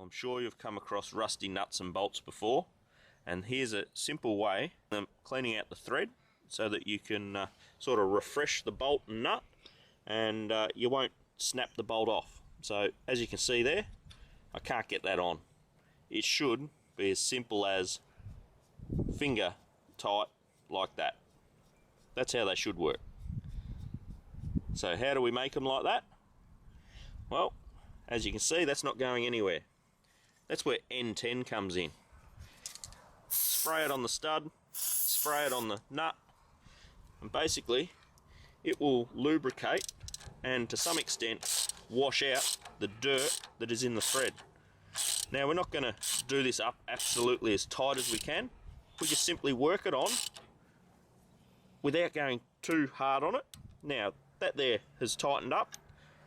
I'm sure you've come across rusty nuts and bolts before, and here's a simple way of cleaning out the thread so that you can sort of refresh the bolt and nut, and you won't snap the bolt off. So as you can see there, I can't get that on. It should be as simple as finger tight like that. That's how they should work. So how do we make them like that? Well, as you can see, that's not going anywhere. That's where N10 comes in. Spray it on the stud, spray it on the nut, and basically it will lubricate and to some extent wash out the dirt that is in the thread. Now we're not going to do this up absolutely as tight as we can. We just simply work it on without going too hard on it. Now that there has tightened up,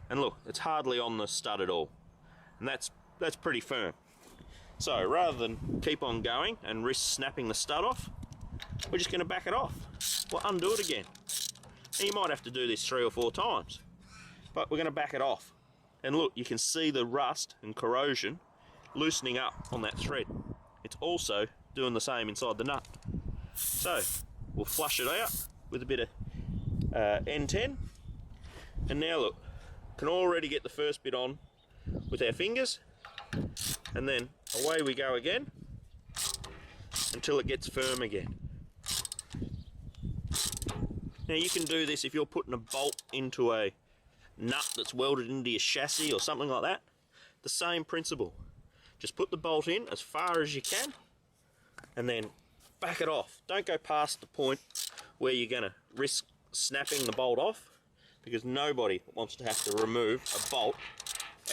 and look, it's hardly on the stud at all, and that's pretty firm. So rather than keep on going and risk snapping the stud off, we're just going to back it off. We'll undo it again. And you might have to do this 3 or 4 times, but we're going to back it off. And look, you can see the rust and corrosion loosening up on that thread. It's also doing the same inside the nut. So we'll flush it out with a bit of N10, and now look, can already get the first bit on with our fingers, and then away we go again until it gets firm again. Now you can do this if you're putting a bolt into a nut that's welded into your chassis or something like that. The same principle. Just put the bolt in as far as you can and then back it off. Don't go past the point where you're going to risk snapping the bolt off, because nobody wants to have to remove a bolt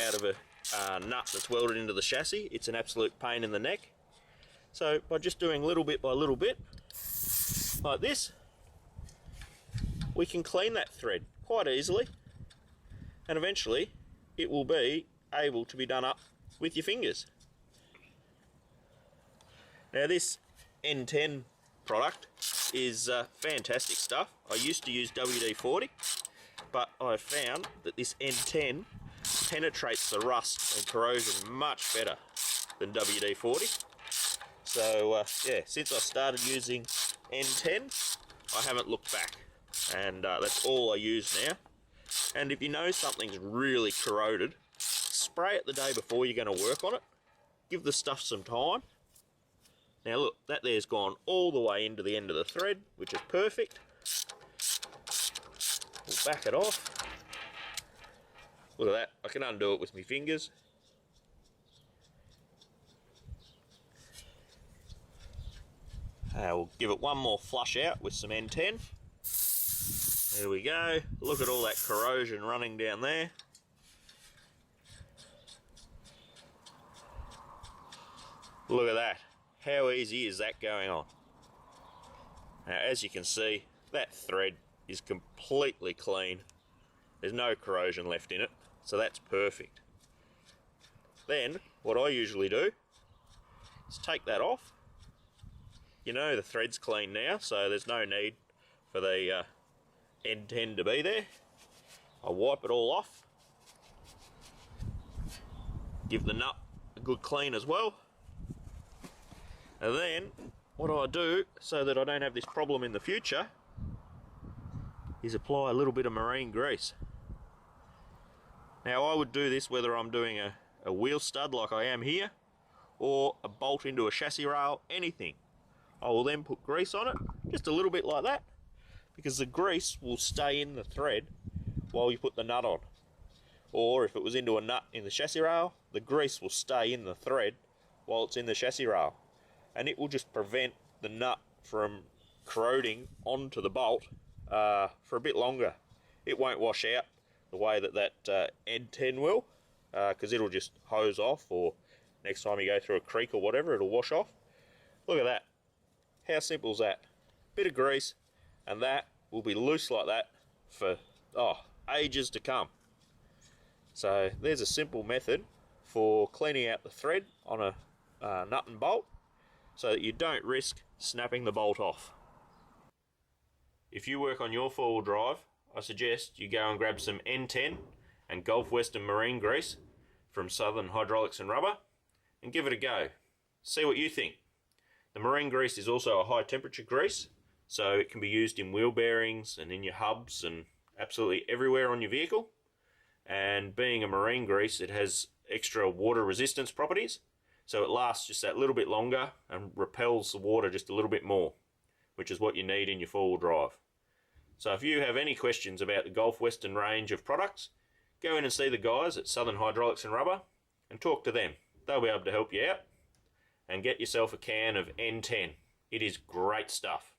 out of a nut that's welded into the chassis. It's an absolute pain in the neck. So by just doing little bit by little bit like this, we can clean that thread quite easily, and eventually it will be able to be done up with your fingers. Now this N10 product is fantastic stuff. I used to use WD-40, but I found that this N10 penetrates the rust and corrosion much better than WD-40. So yeah, since I started using N10, I haven't looked back, and that's all I use now. And if you know something's really corroded, spray it the day before you're going to work on it. Give the stuff some time. Now look, that there's gone all the way into the end of the thread, which is perfect. We'll back it off. Look at that, I can undo it with my fingers. We'll give it one more flush out with some N10. There we go. Look at all that corrosion running down there. Look at that. How easy is that going on? Now, as you can see, that thread is completely clean. There's no corrosion left in it, so that's perfect. Then, what I usually do is take that off. You know the thread's clean now, so there's no need for the N10 to be there. I wipe it all off. Give the nut a good clean as well. And then, what I do, so that I don't have this problem in the future, is apply a little bit of marine grease. Now I would do this whether I'm doing a wheel stud like I am here, or a bolt into a chassis rail, anything. I will then put grease on it, just a little bit like that, because the grease will stay in the thread while you put the nut on. Or if it was into a nut in the chassis rail, the grease will stay in the thread while it's in the chassis rail. And it will just prevent the nut from corroding onto the bolt for a bit longer. It won't wash out the way that N10 will, because it'll just hose off, or next time you go through a creek or whatever, it'll wash off. Look at that. How simple is that? Bit of grease, and that will be loose like that for ages to come. So there's a simple method for cleaning out the thread on a nut and bolt, so that you don't risk snapping the bolt off. If you work on your 4-wheel drive, I suggest you go and grab some N10 and Gulf Western marine grease from Southern Hydraulics and Rubber, and give it a go. See what you think. The marine grease is also a high temperature grease, so it can be used in wheel bearings and in your hubs and absolutely everywhere on your vehicle. And being a marine grease, it has extra water resistance properties, so it lasts just that little bit longer and repels the water just a little bit more, which is what you need in your four-wheel drive. So if you have any questions about the Gulf Western range of products, go in and see the guys at Southern Hydraulics and Rubber and talk to them. They'll be able to help you out, and get yourself a can of N10. It is great stuff.